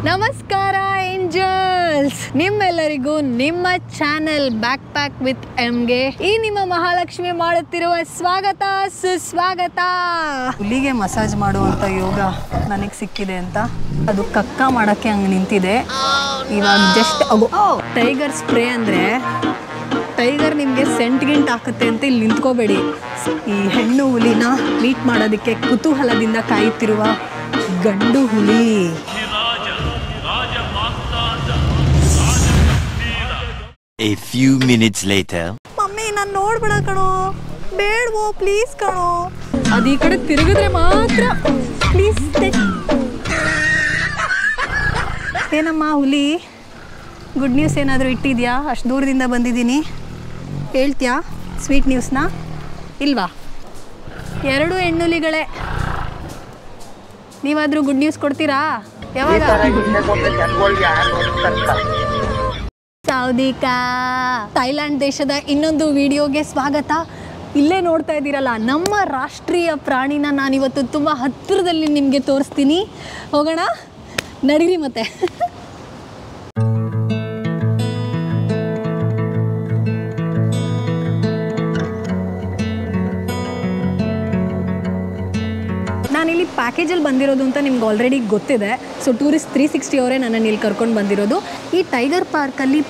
ನಮಸ್ಕಾರ ಏಂಜಲ್ಸ್, ನಿಮ್ಮೆಲ್ಲರಿಗೂ ನಿಮ್ಮ ಚಾನೆಲ್ ಬ್ಯಾಕ್ ಪ್ಯಾಕ್ ವಿತ್ ಎಮ್ಗೆ ಈ ನಿಮ್ಮ ಮಹಾಲಕ್ಷ್ಮಿ ಮಾಡುತ್ತಿರುವ ಸ್ವಾಗತ ಸುಸ್ವಾಗತ. ಹುಲಿಗೆ ಮಸಾಜ್ ಮಾಡುವಂತ ಯೋಗ ನನಗೆ ಸಿಕ್ಕಿದೆ ಅಂತ ಅದು ಕಕ್ಕ ಮಾಡಕ್ಕೆ ಹಂಗೆ ನಿಂತಿದೆ. ಇವಾಗ ಜಸ್ಟ್ ಟೈಗರ್ ಸ್ಪ್ರೇ ಅಂದ್ರೆ ಟೈಗರ್ ನಿಮಗೆ ಸೆಂಟ್ ಗಿಂಟ್ ಹಾಕುತ್ತೆ ಅಂತ ಇಲ್ಲಿ ನಿಂತ್ಕೋಬೇಡಿ. ಈ ಹೆಣ್ಣು ಹುಲಿನ ಮೀಟ್ ಮಾಡೋದಕ್ಕೆ ಕುತೂಹಲದಿಂದ ಕಾಯುತ್ತಿರುವ ಗಂಡು ಹುಲಿ. A few minutes later. Mummy ನಾನು ನೋಡ್ಬೇಡ ಕಣೋ, ಬೇಡವೋ ಪ್ಲೀಸ್ ಕಣೋ. ಅದು ಈ ಕಡೆ ತಿರುಗಿದ್ರೆ ಮಾತ್ರ ಪ್ಲೀಸ್. ಏನಮ್ಮ ಹುಲಿ, ಗುಡ್ ನ್ಯೂಸ್ ಏನಾದರೂ ಇಟ್ಟಿದ್ಯಾ? ಅಷ್ಟು ದೂರದಿಂದ ಬಂದಿದ್ದೀನಿ, ಹೇಳ್ತೀಯಾ ಸ್ವೀಟ್ ನ್ಯೂಸ್ನ? ಇಲ್ವಾ? ಎರಡು ಹೆಣ್ಣುಲಿಗಳೇ, ನೀವಾದರೂ ಗುಡ್ ನ್ಯೂಸ್ ಕೊಡ್ತೀರಾ? ಯಾವಾಗ? ಸೌದಿಕಾ ಥೈಲ್ಯಾಂಡ್ ದೇಶದ ಇನ್ನೊಂದು ವಿಡಿಯೋಗೆ ಸ್ವಾಗತ. ಇಲ್ಲೇ ನೋಡ್ತಾ ಇದ್ದೀರಲ್ಲ, ನಮ್ಮ ರಾಷ್ಟ್ರೀಯ ಪ್ರಾಣಿನ ನಾನಿವತ್ತು ತುಂಬ ಹತ್ತಿರದಲ್ಲಿ ನಿಮಗೆ ತೋರಿಸ್ತೀನಿ. ಹೋಗೋಣ ನಡೀರಿ ಮತ್ತೆ. ನಾನಿಲ್ಲಿ ಪ್ಯಾಕೇಜಲ್ಲಿ ಬಂದಿರೋದು ಅಂತ ನಿಮ್ಗೆ ಆಲ್ರೆಡಿ ಗೊತ್ತಿದೆ. ಸೊ ಟೂರಿಸ್ಟ್ 360 ಅವರೇ ನನ್ನನ್ನು ಇಲ್ಲಿ ಕರ್ಕೊಂಡು ಬಂದಿರೋದು. ಈ ಟೈಗರ್ ಪಾರ್ಕಲ್ಲಿ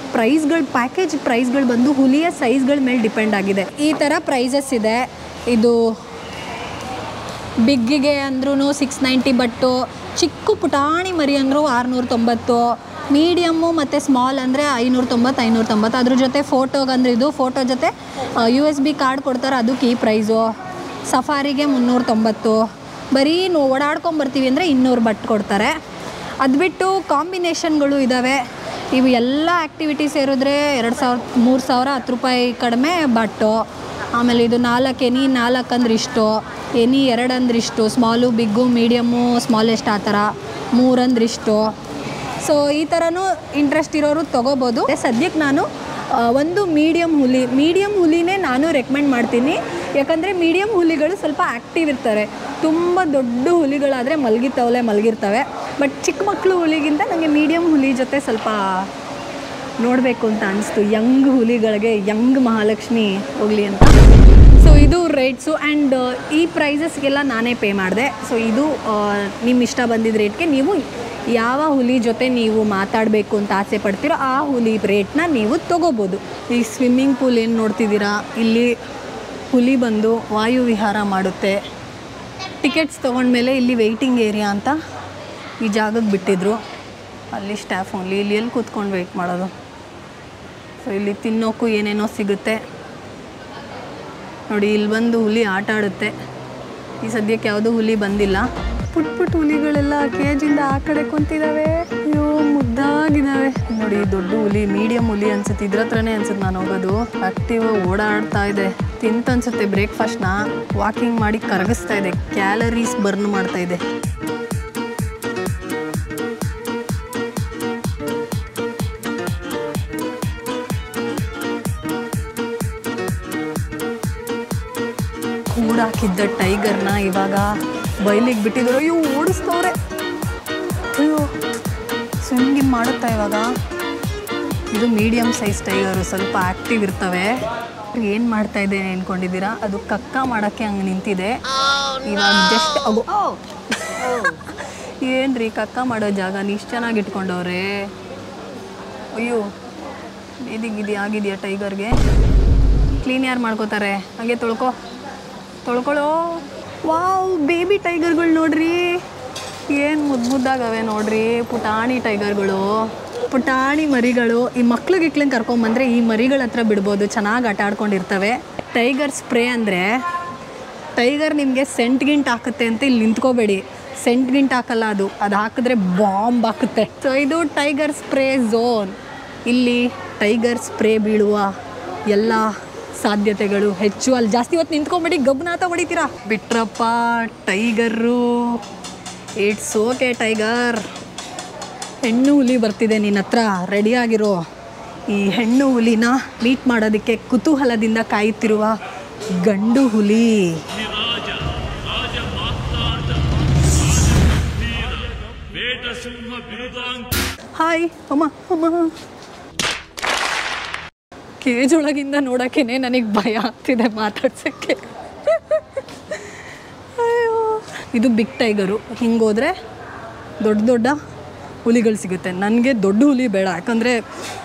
ಪ್ಯಾಕೇಜ್ ಪ್ರೈಸ್ಗಳು ಬಂದು ಹುಲಿಯ ಸೈಜ್ಗಳ ಮೇಲೆ ಡಿಪೆಂಡ್ ಆಗಿದೆ. ಈ ಥರ ಪ್ರೈಸಸ್ ಇದೆ. ಇದು ಬಿಗ್ಗಿಗೆ ಅಂದ್ರೂ 690, ಬಟ್ಟು ಚಿಕ್ಕ ಪುಟಾಣಿ ಮರಿ ಅಂದರೂ 690, ಮೀಡಿಯಮ್ಮು ಮತ್ತು ಸ್ಮಾಲ್ ಅಂದರೆ 590. ಅದ್ರ ಜೊತೆ ಫೋಟೋಗಂದ್ರೆ ಇದು ಫೋಟೋ ಜೊತೆ USB ಕಾರ್ಡ್ ಕೊಡ್ತಾರೆ, ಅದಕ್ಕೆ ಈ ಪ್ರೈಸು. ಸಫಾರಿಗೆ 390. ಬರೀ ಓಡಾಡ್ಕೊಂಬರ್ತೀವಿ ಅಂದರೆ 200 ಬಟ್ ಕೊಡ್ತಾರೆ. ಅದು ಬಿಟ್ಟು ಕಾಂಬಿನೇಷನ್ಗಳು ಇದ್ದಾವೆ. ಇವು ಎಲ್ಲ ಆ್ಯಕ್ಟಿವಿಟಿ ಸೇರಿದ್ರೆ 2000-3000 10 ರೂಪಾಯಿ ಕಡಿಮೆ ಬಟ್ಟು. ಆಮೇಲೆ ಇದು 4 ಎನಿ 4 ಅಂದ್ರೆ ಇಷ್ಟು, ಎನಿ 2 ಅಂದ್ರೆ ಇಷ್ಟು, ಸ್ಮಾಲು ಬಿಗ್ಗು ಮೀಡಿಯಮ್ಮು ಸ್ಮಾಲೆಸ್ಟ್ ಆ ಥರ 3 ಅಂದ್ರೆ ಇಷ್ಟು. ಸೊ ಈ ಥರನೂ ಇಂಟ್ರೆಸ್ಟ್ ಇರೋರು ತೊಗೋಬೋದು. ಸದ್ಯಕ್ಕೆ ನಾನು ಒಂದು ಮೀಡಿಯಮ್ ಹುಲಿನೇ ನಾನು ರೆಕಮೆಂಡ್ ಮಾಡ್ತೀನಿ. ಯಾಕಂದರೆ ಮೀಡಿಯಮ್ ಹುಲಿಗಳು ಸ್ವಲ್ಪ ಆ್ಯಕ್ಟಿವ್ ಇರ್ತಾರೆ. ತುಂಬ ದೊಡ್ಡ ಹುಲಿಗಳಾದರೆ ಮಲಗಿರ್ತವೆ. ಬಟ್ ಚಿಕ್ಕ ಮಕ್ಕಳು ಹುಲಿಗಿಂತ ನನಗೆ ಮೀಡಿಯಮ್ ಹುಲಿ ಜೊತೆ ಸ್ವಲ್ಪ ನೋಡಬೇಕು ಅಂತ ಅನಿಸ್ತು. ಯಂಗ್ ಹುಲಿಗಳಿಗೆ ಯಂಗ್ ಮಹಾಲಕ್ಷ್ಮಿ ಹೋಗಲಿ ಅಂತ. ಸೊ ಇದು ರೇಟ್ಸು ಆ್ಯಂಡ್ ಈ ಪ್ರೈಸಸ್ಗೆಲ್ಲ ನಾನೇ ಪೇ ಮಾಡಿದೆ. ಸೊ ಇದು ನಿಮ್ಮ ಇಷ್ಟ ಬಂದಿದ್ದ ರೇಟ್ಗೆ ನೀವು ಯಾವ ಹುಲಿ ಜೊತೆ ನೀವು ಮಾತಾಡಬೇಕು ಅಂತ ಆಸೆ ಪಡ್ತೀರೋ ಆ ಹುಲಿ ರೇಟ್ನ ನೀವು ತೊಗೋಬೋದು. ಈ ಸ್ವಿಮ್ಮಿಂಗ್ ಪೂಲ್ ಏನು ನೋಡ್ತಿದ್ದೀರಾ, ಇಲ್ಲಿ ಹುಲಿ ಬಂದು ವಾಯು ವಿಹಾರ ಮಾಡುತ್ತೆ. ಟಿಕೆಟ್ಸ್ ತೊಗೊಂಡ್ಮೇಲೆ ಇಲ್ಲಿ ವೆಯ್ಟಿಂಗ್ ಏರಿಯಾ ಅಂತ ಈ ಜಾಗಕ್ಕೆ ಬಿಟ್ಟಿದ್ರು. ಅಲ್ಲಿ ಸ್ಟಾಫ್ ಓನ್ಲಿ. ಇಲ್ಲಿ ಎಲ್ಲಿ ಕೂತ್ಕೊಂಡು ವೆಯ್ಟ್ ಮಾಡೋದು? ಸೊ ಇಲ್ಲಿ ತಿನ್ನೋಕ್ಕೂ ಏನೇನೋ ಸಿಗುತ್ತೆ ನೋಡಿ. ಇಲ್ಲಿ ಬಂದು ಹುಲಿ ಆಟ ಆಡುತ್ತೆ. ಈ ಸದ್ಯಕ್ಕೆ ಯಾವುದೂ ಹುಲಿ ಬಂದಿಲ್ಲ. ಪುಟ್ ಹುಲಿಗಳೆಲ್ಲ ಕೇಜಿಂದ ಆ ಕಡೆ ಕುಂತಿದ್ದಾವೆ. ಅಯ್ಯೋ ಮುದ್ದಾಗಿದ್ದಾವೆ ನೋಡಿ. ದೊಡ್ಡ ಹುಲಿ, ಮೀಡಿಯಮ್ ಹುಲಿ ಅನ್ಸುತ್ತೆ. ಇದ್ರ ಹತ್ರನೇ ಅನ್ಸುತ್ತೆ ನಾನು ಹೋಗೋದು. ಆಕ್ಟಿವ್ ಓಡಾಡ್ತಾ ಇದೆ. ತಿಂತನ್ಸುತ್ತೆ ಬ್ರೇಕ್ಫಾಸ್ಟ್ನ. ವಾಕಿಂಗ್ ಮಾಡಿ ಕರಗಿಸ್ತಾ ಇದೆ, ಕ್ಯಾಲರೀಸ್ ಬರ್ನ್ ಮಾಡ್ತಾ ಇದೆ. ಕೂಡಾಕಿದ್ದ ಟೈಗರ್ನ ಇವಾಗ ಬಯಲಿಗೆ ಬಿಟ್ಟಿದ್ರು. ಅಯ್ಯೋ ಓಡಿಸ್ತವ್ರೆ. ಅಯ್ಯೋ ಸ್ವಿಮ್ಮಿಂಗ್ ಮಾಡುತ್ತಾ ಇವಾಗ. ಇದು ಮೀಡಿಯಮ್ ಸೈಜ್ ಟೈಗರು, ಸ್ವಲ್ಪ ಆ್ಯಕ್ಟಿವ್ ಇರ್ತವೆ. ಏನು ಮಾಡ್ತಾ ಇದೆ ಅಂದ್ಕೊಂಡಿದ್ದೀರಾ? ಅದು ಕಕ್ಕ ಮಾಡೋಕ್ಕೆ ಹಂಗೆ ನಿಂತಿದೆ. ಇವಾಗ ಜಸ್ಟ್ ಏನ್ರಿ ಕಕ್ಕ ಮಾಡೋ ಜಾಗ ಇಷ್ಟು ಚೆನ್ನಾಗಿ ಇಟ್ಕೊಂಡವ್ರೆ. ಅಯ್ಯೋ ಆಗಿದೆಯಾ ಟೈಗರ್ಗೆ? ಕ್ಲೀನ್ ಯಾರು ಮಾಡ್ಕೋತಾರೆ? ಹಾಗೆ ತೊಳ್ಕೊಳ್ಳೋ. ವಾವ್, ಬೇಬಿ ಟೈಗರ್ಗಳು ನೋಡ್ರಿ, ಏನು ಮುದ್ದಾಗವೆ ನೋಡ್ರಿ. ಪುಟಾಣಿ ಟೈಗರ್ಗಳು, ಪುಟಾಣಿ ಮರಿಗಳು. ಈ ಮಕ್ಳಿಗೆ ಕರ್ಕೊಂಬಂದರೆ ಈ ಮರಿಗಳ ಹತ್ರ ಬಿಡ್ಬೋದು, ಚೆನ್ನಾಗಿ ಆಟ ಆಡ್ಕೊಂಡಿರ್ತವೆ. ಟೈಗರ್ ಸ್ಪ್ರೇ ಅಂದರೆ ಟೈಗರ್ ನಿಮಗೆ ಸೆಂಟ್ ಗಿಂಟ್ ಹಾಕುತ್ತೆ ಅಂತ ಇಲ್ಲಿ ನಿಂತ್ಕೋಬೇಡಿ. ಸೆಂಟ್ ಗಿಂಟ್ ಹಾಕಲ್ಲ, ಅದು ಹಾಕಿದ್ರೆ ಬಾಂಬ್ ಹಾಕುತ್ತೆ. ಸೊ ಇದು ಟೈಗರ್ ಸ್ಪ್ರೇ ಝೋನ್. ಇಲ್ಲಿ ಟೈಗರ್ ಸ್ಪ್ರೇ ಬೀಳುವ ಎಲ್ಲ ಸಾಧ್ಯತೆಗಳು ಹೆಚ್ಚು. ಅಲ್ಲಿ ಜಾಸ್ತಿ ಹೊತ್ತು ನಿಂತ್ಕೊಂಬಿಡಿ, ಗಬ್ನಾಥ ಹೊಡಿತೀರಾ. ಬಿಟ್ರಪ್ಪ ಟೈಗರು. It's okay tiger. ಹೆಣ್ಣು ಹುಲಿ ಬರ್ತಿದೆ ನಿನ್ನ ಹತ್ರ, ರೆಡಿಯಾಗಿರೋ. ಈ ಹೆಣ್ಣು ಹುಲಿನ ಮೀಟ್ ಮಾಡೋದಕ್ಕೆ ಕುತೂಹಲದಿಂದ ಕಾಯುತ್ತಿರುವ ಗಂಡು ಹುಲಿ. ಹಾಯ್ ಅಮ್ಮ ಅಮ್ಮ. ಕೇಜ್ ಒಳಗಿಂದ ನೋಡೋಕ್ಕೇ ನನಗೆ ಭಯ ಆಗ್ತಿದೆ ಮಾತಾಡ್ಸೋಕ್ಕೆ. ಅಯ್ಯೋ, ಇದು ಬಿಗ್ ಟೈಗರು. ಹಿಂಗೋದ್ರೆ ದೊಡ್ಡ ದೊಡ್ಡ ಹುಲಿಗಳು ಸಿಗುತ್ತೆ. ನನಗೆ ದೊಡ್ಡ ಹುಲಿ ಬೇಡ, ಯಾಕಂದರೆ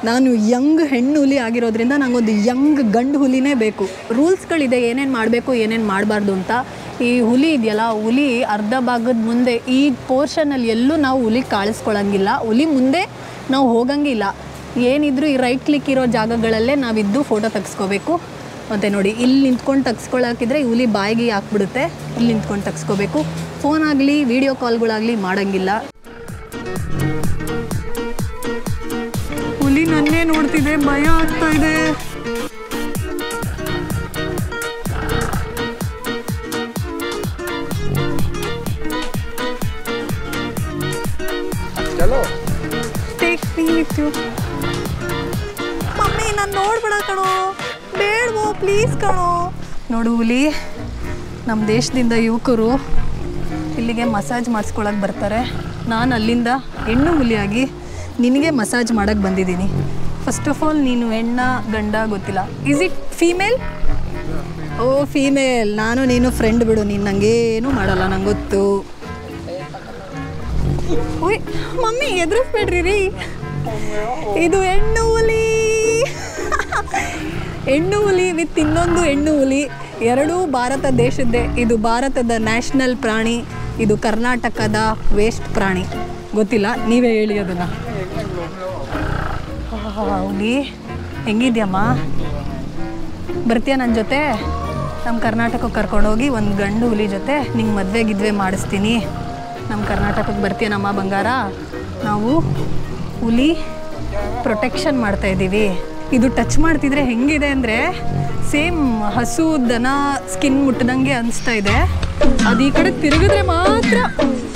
ನಾನು ಯಂಗ್ ಹೆಣ್ಣು ಹುಲಿ ಆಗಿರೋದ್ರಿಂದ ನನಗೊಂದು ಯಂಗ್ ಗಂಡು ಹುಲಿನೇ ಬೇಕು. ರೂಲ್ಸ್ಗಳಿದೆ ಏನೇನು ಮಾಡಬೇಕು ಏನೇನು ಮಾಡಬಾರ್ದು ಅಂತ. ಈ ಹುಲಿ ಇದೆಯಲ್ಲ, ಹುಲಿ ಅರ್ಧ ಭಾಗದ ಮುಂದೆ ಈ ಪೋರ್ಷನಲ್ಲಿ ಎಲ್ಲೂ ನಾವು ಹುಲಿ ಕಾಳಿಸ್ಕೊಳ್ಳೋಂಗಿಲ್ಲ. ಹುಲಿ ಮುಂದೆ ನಾವು ಹೋಗಂಗಿಲ್ಲ. ಏನಿದ್ರು ಈ ರೈಟ್ ಕ್ಲಿಕ್ ಇರೋ ಜಾಗಗಳಲ್ಲೇ ನಾವಿದ್ದು ಫೋಟೋ ತೆಗೆಸ್ಕೋಬೇಕು. ಮತ್ತು ನೋಡಿ, ಇಲ್ಲಿ ನಿಂತ್ಕೊಂಡು ತೆಗೆಸ್ಕೊಳ್ಳೋಕ್ಕಿದ್ರೆ ಈ ಹುಲಿ ಬಾಯಿಗೆ ಹಾಕ್ಬಿಡುತ್ತೆ. ಇಲ್ಲಿ ನಿಂತ್ಕೊಂಡು ತೆಗೆಸ್ಕೋಬೇಕು. ಫೋನ್ ಆಗಲಿ ವೀಡಿಯೋ ಕಾಲ್ಗಳಾಗಲಿ ಮಾಡೋಂಗಿಲ್ಲ. ಹುಲಿ ನನ್ನೇ ನೋಡ್ತಿದೆ, ಭಯ ಆಗ್ತಾ ಇದೆ. ಮಮ್ಮಿ ನಾನು ನೋಡ್ಬೇಡ ಕಣೋ, ಬೇಡವೋ ಪ್ಲೀಸ್ ಕಣೋ. ನೋಡು ಹುಲಿ, ನಮ್ಮ ದೇಶದಿಂದ ಯುವಕರು ಇಲ್ಲಿಗೆ ಮಸಾಜ್ ಮಾಡಿಸ್ಕೊಳಕ್ಕೆ ಬರ್ತಾರೆ. ನಾನು ಅಲ್ಲಿಂದ ಹೆಣ್ಣು ಹುಲಿಯಾಗಿ ನಿನಗೆ ಮಸಾಜ್ ಮಾಡೋಕ್ಕೆ ಬಂದಿದ್ದೀನಿ. ಫಸ್ಟ್ ಆಫ್ ಆಲ್ ನೀನು ಹೆಣ್ಣ ಗಂಡ ಗೊತ್ತಿಲ್ಲ. Is it female? Oh female. ನಾನು ನೀನು ಫ್ರೆಂಡ್ ಬಿಡು, ನೀನು ನನಗೇನು ಮಾಡಲ್ಲ, ನಂಗೆ ಗೊತ್ತು. ಓಯ್ ಮಮ್ಮಿ ಎದುರಿಸ್ಬೇಡ್ರಿ ರೀ, ಇದು ಹೆಣ್ಣು ಹುಲಿ. ಹೆಣ್ಣು ಹುಲಿ ವಿತ್ ಇನ್ನೊಂದು ಹೆಣ್ಣು ಹುಲಿ, ಎರಡೂ ಭಾರತ ದೇಶದ್ದೇ. ಇದು ಭಾರತದ ನ್ಯಾಷನಲ್ ಪ್ರಾಣಿ, ಇದು ಕರ್ನಾಟಕದ ವೇಸ್ಟ್ ಪ್ರಾಣಿ. ಗೊತ್ತಿಲ್ಲ, ನೀವೇ ಹೇಳಿ ಅದನ್ನು. ಹುಲಿ ಹೆಂಗಿದ್ಯಮ್ಮ? ಬರ್ತೀಯ ನನ್ನ ಜೊತೆ? ನಮ್ಮ ಕರ್ನಾಟಕಕ್ಕೆ ಕರ್ಕೊಂಡೋಗಿ ಒಂದು ಗಂಡು ಹುಲಿ ಜೊತೆ ನಿಂಗೆ ಮದುವೆ ಗಿದ್ವೆ ಮಾಡಿಸ್ತೀನಿ. ನಮ್ಮ ಕರ್ನಾಟಕಕ್ಕೆ ಬರ್ತೀಯನಮ್ಮ ಬಂಗಾರ? ನಾವು ಹುಲಿ ಪ್ರೊಟೆಕ್ಷನ್ ಮಾಡ್ತಾಯಿದ್ದೀವಿ. ಇದು ಟಚ್ ಮಾಡ್ತಿದ್ರೆ ಹೆಂಗಿದೆ ಅಂದರೆ ಸೇಮ್ ಹಸು ದನ ಸ್ಕಿನ್ ಮುಟ್ಟದಂಗೆ ಅನಿಸ್ತಾ ಇದೆ. ಅದು ಈ ಕಡೆ ತಿರುಗಿದ್ರೆ ಮಾತ್ರ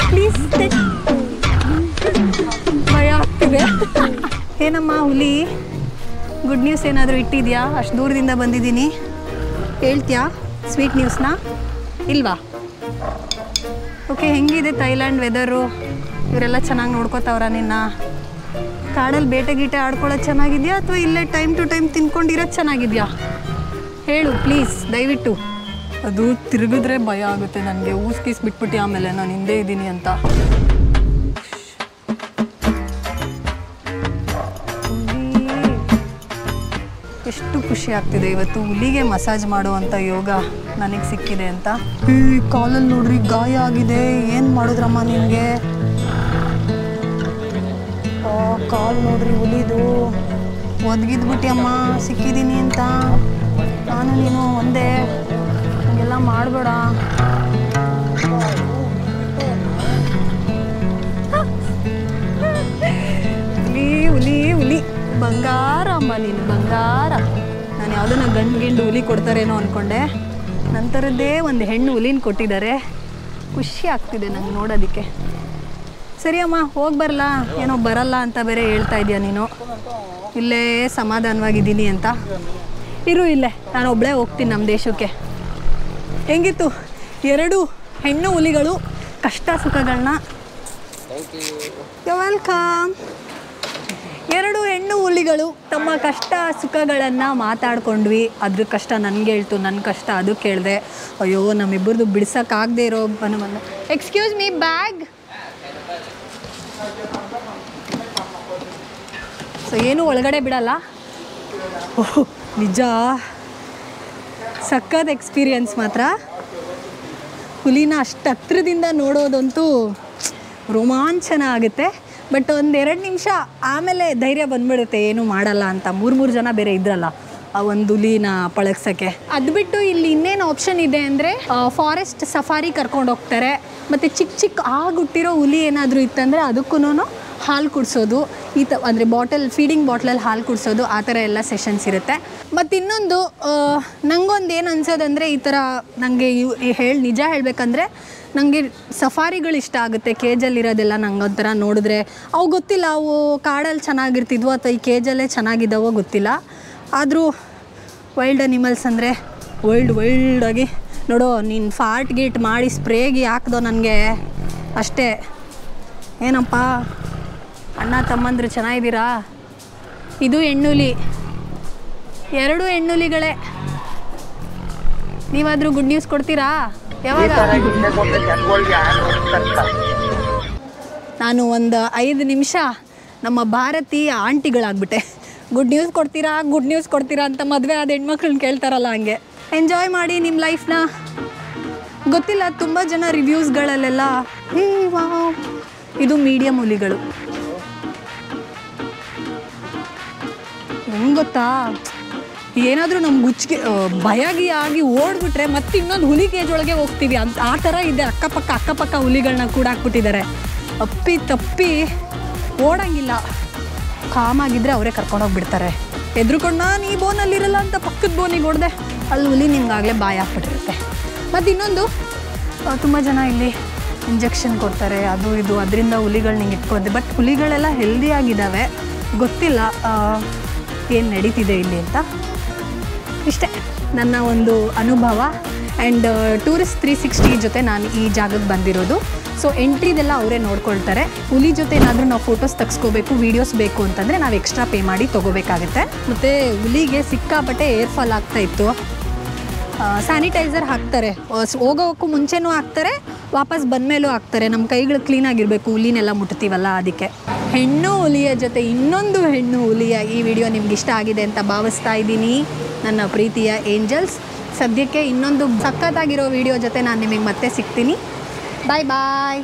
ಪ್ಲೀಸ್ ಭಯ ಆಗ್ತಿದೆ. ಏನಮ್ಮ ಹುಲಿ, ಗುಡ್ ನ್ಯೂಸ್ ಏನಾದರೂ ಇಟ್ಟಿದ್ಯಾ? ಅಷ್ಟು ದೂರದಿಂದ ಬಂದಿದ್ದೀನಿ, ಹೇಳ್ತೀಯಾ ಸ್ವೀಟ್ ನ್ಯೂಸ್ನ? ಇಲ್ವಾ? ಓಕೆ. ಹೆಂಗಿದೆ ಥೈಲ್ಯಾಂಡ್ ವೆದರು? ಇವರೆಲ್ಲ ಚೆನ್ನಾಗಿ ನೋಡ್ಕೋತಾವ್ರ ನಿನ್ನ? ಕಾಡಲ್ಲಿ ಬೇಟೆ ಗೀಟೆ ಆಡ್ಕೊಳ್ಳೋದು ಚೆನ್ನಾಗಿದೆಯಾ ಅಥವಾ ಇಲ್ಲೇ ಟೈಮ್ ಟು ಟೈಮ್ ತಿನ್ಕೊಂಡಿರೋದು ಚೆನ್ನಾಗಿದೆಯಾ? ಹೇಳು ಪ್ಲೀಸ್, ದಯವಿಟ್ಟು. ಅದು ತಿರುಗಿದ್ರೆ ಭಯ ಆಗುತ್ತೆ ನನಗೆ. ಊಸ್ಕೀಸ್ ಬಿಟ್ಬಿಟ್ಟು ಆಮೇಲೆ ನಾನು ಹಿಂದೆ ಇದ್ದೀನಿ ಅಂತ. ಎಷ್ಟು ಖುಷಿ ಆಗ್ತಿದೆ ಇವತ್ತು ಹುಲಿಗೆ ಮಸಾಜ್ ಮಾಡುವಂಥ ಯೋಗ ನನಗೆ ಸಿಕ್ಕಿದೆ ಅಂತ. ಈ ಕಾಲಲ್ಲಿ ನೋಡ್ರಿ ಗಾಯ ಆಗಿದೆ, ಏನು ಮಾಡಿದ್ರಮ್ಮ ನಿನಗೆ? ಕಾಲು ನೋಡ್ರಿ ಹುಲಿದು, ಒದಗಿದ್ಬಿಟ್ಟಿ ಅಮ್ಮ, ಸಿಕ್ಕಿದ್ದೀನಿ ಅಂತ. ನಾನು ನೀನು ಒಂದೇ, ಹಂಗೆಲ್ಲ ಮಾಡಬೇಡ. ಹುಲಿ ಹುಲಿ ಹುಲಿ ಬಂಗಾರ ಅಮ್ಮ ನೀನು, ಬಂಗಾರ. ನಾನು ಯಾವುದನ್ನ ಗಂಡು ಗಿಂಡು ಹುಲಿ ಕೊಡ್ತಾರೇನೋ ಅಂದ್ಕೊಂಡೆ, ನಂತರದ್ದೇ ಒಂದು ಹೆಣ್ಣು ಹುಲಿನ ಕೊಟ್ಟಿದ್ದಾರೆ. ಖುಷಿ ಆಗ್ತಿದೆ ನಂಗೆ ನೋಡೋದಕ್ಕೆ. ಸರಿ ಅಮ್ಮ, ಹೋಗಿ ಬರಲ್ಲ, ಏನೋ ಬರಲ್ಲ ಅಂತ ಬೇರೆ ಹೇಳ್ತಾ ಇದೆಯಾ ನೀನು. ಇಲ್ಲೇ ಸಮಾಧಾನವಾಗಿದ್ದೀನಿ ಅಂತ ಇರು. ಇಲ್ಲೇ ನಾನು ಒಬ್ಬಳೇ ಹೋಗ್ತೀನಿ ನಮ್ಮ ದೇಶಕ್ಕೆ. ಹೆಂಗಿತ್ತು ಎರಡು ಹೆಣ್ಣು ಹುಲಿಗಳು ಕಷ್ಟ ಸುಖಗಳನ್ನ? ವೆಲ್ಕಮ್. ಎರಡು ಹೆಣ್ಣು ಹುಲಿಗಳು ತಮ್ಮ ಕಷ್ಟ ಸುಖಗಳನ್ನು ಮಾತಾಡ್ಕೊಂಡ್ವಿ. ಅದ್ರ ಕಷ್ಟ ನನಗೆ ಹೇಳ್ತು, ನನ್ನ ಕಷ್ಟ ಅದು ಕೇಳಿದೆ. ಅಯ್ಯೋ, ನಮ್ಮಿಬ್ಬರದು ಬಿಡ್ಸೋಕ್ಕಾಗದೇ ಇರೋ ಬಂದು. Excuse me, bag. ಸೊ ಏನೂ ಒಳಗಡೆ ಬಿಡಲ್ಲ. ಓಹ್ ನಿಜ, ಸಕ್ಕದ ಎಕ್ಸ್ಪೀರಿಯನ್ಸ್ ಮಾತ್ರ. ಹುಲಿನ ಅಷ್ಟು ಹತ್ರದಿಂದ ನೋಡೋದಂತೂ ರೋಮಾಂಚನ ಆಗುತ್ತೆ. ಬಟ್ ಒಂದೆರಡು ನಿಮಿಷ ಆಮೇಲೆ ಧೈರ್ಯ ಬಂದ್ಬಿಡುತ್ತೆ, ಏನೂ ಮಾಡಲ್ಲ ಅಂತ. ಮೂರು ಜನ ಬೇರೆ ಇದ್ರಲ್ಲ ಆ ಒಂದು ಹುಲಿನ ಪಳಗ್ಸೋಕ್ಕೆ. ಅದು ಬಿಟ್ಟು ಇಲ್ಲಿ ಇನ್ನೇನು ಆಪ್ಷನ್ ಇದೆ ಅಂದರೆ ಫಾರೆಸ್ಟ್ ಸಫಾರಿ ಕರ್ಕೊಂಡು ಹೋಗ್ತಾರೆ. ಮತ್ತು ಚಿಕ್ಕ ಚಿಕ್ಕ ಹುಟ್ಟಿರೋ ಹುಲಿ ಏನಾದರೂ ಇತ್ತಂದರೆ ಅದಕ್ಕೂ ಹಾಲು ಕುಡಿಸೋದು, ಅಂದರೆ ಫೀಡಿಂಗ್ ಬಾಟ್ಲಲ್ಲಿ ಹಾಲು ಕುಡಿಸೋದು, ಆ ಥರ ಎಲ್ಲ ಸೆಷನ್ಸ್ ಇರುತ್ತೆ. ಮತ್ತು ಇನ್ನೊಂದು ನನಗೊಂದು ಏನು ಅನ್ಸೋದಂದರೆ, ಈ ಥರ ನನಗೆ ನಿಜ ಹೇಳಬೇಕಂದ್ರೆ ನನಗೆ ಸಫಾರಿಗಳು ಇಷ್ಟ ಆಗುತ್ತೆ. ಕೇಜಲ್ಲಿರೋದೆಲ್ಲ ನಂಗೆ ಒಂಥರ ನೋಡಿದ್ರೆ ಅವು ಗೊತ್ತಿಲ್ಲ, ಅವು ಕಾಡಲ್ಲಿ ಚೆನ್ನಾಗಿರ್ತಿದ್ವೋ ಅಥವಾ ಈ ಕೇಜಲ್ಲೇ ಚೆನ್ನಾಗಿದ್ದಾವೋ ಗೊತ್ತಿಲ್ಲ. ಆದರೂ ವೈಲ್ಡ್ ಅನಿಮಲ್ಸ್ ಅಂದರೆ ವೈಲ್ಡಾಗಿ ನೋಡೋ. ನೀನು ಫಾರ್ಟ್ ಗೀಟ್ ಮಾಡಿ ಸ್ಪ್ರೇಗೆ ಹಾಕ್ದೋ ನನಗೆ ಅಷ್ಟೇ. ಏನಪ್ಪ ಅಣ್ಣ ತಮ್ಮಂದ್ರು ಚೆನ್ನಾಗಿದ್ದೀರಾ? ಇದು ಹೆಣ್ಣುಲಿ, 2 ಹೆಣ್ಣುಲಿಗಳೇ. ನೀವಾದರೂ ಗುಡ್ ನ್ಯೂಸ್ ಕೊಡ್ತೀರಾ? ಯಾವಾಗ? ನಾನು ಒಂದು 5 ನಿಮಿಷ ನಮ್ಮ ಭಾರತೀಯ ಆಂಟಿಗಳಾಗ್ಬಿಟ್ಟೆ. ಗುಡ್ ನ್ಯೂಸ್ ಕೊಡ್ತೀರಾ, ಗುಡ್ ನ್ಯೂಸ್ ಕೊಡ್ತೀರಾ ಅಂತ ಮದುವೆ ಆದ ಹೆಣ್ಮಕ್ಳನ್ನ ಕೇಳ್ತಾರಲ್ಲ ಹಂಗೆ. ಎಂಜಾಯ್ ಮಾಡಿ ನಿಮ್ಮ ಲೈಫ್ನ. ಗೊತ್ತಿಲ್ಲ, ತುಂಬ ಜನ ರಿವ್ಯೂಸ್ಗಳಲ್ಲೆಲ್ಲ ವಾವ್. ಇದು ಮೀಡಿಯಮ್ ಹುಲಿಗಳು. ಹೆಂಗೆ ಗೊತ್ತಾ, ಏನಾದರೂ ನಮ್ಗೆ ಹುಚ್ಚಿಗೆ ಭಯಾಗಿ ಓಡ್ಬಿಟ್ರೆ ಮತ್ತೆ ಇನ್ನೊಂದು ಹುಲಿ ಕೇಜ್ ಒಳಗೆ ಹೋಗ್ತೀವಿ ಅಂತ ಆ ಥರ ಇದೆ. ಅಕ್ಕಪಕ್ಕ ಹುಲಿಗಳನ್ನ ಕೂಡ ಹಾಕ್ಬಿಟ್ಟಿದ್ದಾರೆ. ಅಪ್ಪಿ ತಪ್ಪಿ ಓಡಂಗಿಲ್ಲ. ಕಾಮಾಗಿದ್ದರೆ ಅವರೇ ಕರ್ಕೊಂಡೋಗ್ಬಿಡ್ತಾರೆ. ಎದ್ರುಕೊಂಡು ನಾನು ಈ ಬೋನಲ್ಲಿರಲ್ಲ ಅಂತ ಪಕ್ಕದ ಬೋನಿಗೆ ಹೊಡೆದೆ, ಅಲ್ಲಿ ಹುಲಿ ನಿಮ್ಗಾಗಲೇ ಬಾಯಿ ಹಾಕ್ಬಿಟ್ಟಿರುತ್ತೆ. ಮತ್ತು ಇನ್ನೊಂದು, ತುಂಬ ಜನ ಇಲ್ಲಿ ಇಂಜೆಕ್ಷನ್ ಕೊಡ್ತಾರೆ, ಅದು ಇದು, ಅದರಿಂದ ಹುಲಿಗಳು ನಿಂಗೆ ಇಟ್ಕೊಳ್ದೆ. ಬಟ್ ಹುಲಿಗಳೆಲ್ಲ ಹೆಲ್ದಿಯಾಗಿದ್ದಾವೆ. ಗೊತ್ತಿಲ್ಲ ಏನು ನಡೀತಿದೆ ಇಲ್ಲಿ ಅಂತ. ಇಷ್ಟೇ ನನ್ನ ಒಂದು ಅನುಭವ. ಆ್ಯಂಡ್ ಟೂರಿಸ್ಟ್ 360 ಜೊತೆ ನಾನು ಈ ಜಾಗಕ್ಕೆ ಬಂದಿರೋದು. ಸೊ ಎಂಟ್ರಿದೆಲ್ಲ ಅವರೇ ನೋಡ್ಕೊಳ್ತಾರೆ. ಹುಲಿ ಜೊತೆ ಏನಾದರೂ ನಾವು ಫೋಟೋಸ್ ತೆಗೆಸ್ಕೋಬೇಕು, ವೀಡಿಯೋಸ್ ಬೇಕು ಅಂತಂದರೆ ನಾವು ಎಕ್ಸ್ಟ್ರಾ ಪೇ ಮಾಡಿ ತೊಗೋಬೇಕಾಗುತ್ತೆ. ಮತ್ತು ಹುಲಿಗೆ ಸಿಕ್ಕಾಪಟ್ಟೆ ಏರ್ ಫಾಲ್ ಆಗ್ತಾಯಿತ್ತು. ಸ್ಯಾನಿಟೈಸರ್ ಹಾಕ್ತಾರೆ, ಹೋಗೋಕ್ಕೂ ಮುಂಚೆನೂ ಹಾಕ್ತಾರೆ, ವಾಪಸ್ ಬಂದಮೇಲೂ ಹಾಕ್ತಾರೆ. ನಮ್ಮ ಕೈಗಳು ಕ್ಲೀನಾಗಿರಬೇಕು, ಹುಲಿನೆಲ್ಲ ಮುಟ್ತೀವಲ್ಲ ಅದಕ್ಕೆ. ಹೆಣ್ಣು ಹುಲಿಯ ಜೊತೆ ಇನ್ನೊಂದು ಹೆಣ್ಣು ಹುಲಿಯ ಈ ವಿಡಿಯೋ ನಿಮ್ಗೆ ಇಷ್ಟ ಆಗಿದೆ ಅಂತ ಭಾವಿಸ್ತಾ ಇದ್ದೀನಿ ನನ್ನ ಪ್ರೀತಿಯ ಏಂಜಲ್ಸ್. ಸದ್ಯಕ್ಕೆ ಇನ್ನೊಂದು ಸಖತ್ತಾಗಿರೋ ವಿಡಿಯೋ ಜೊತೆ ನಾನು ನಿಮಗೆ ಮತ್ತೆ ಸಿಗ್ತೀನಿ. ಬಾಯ್ ಬಾಯ್.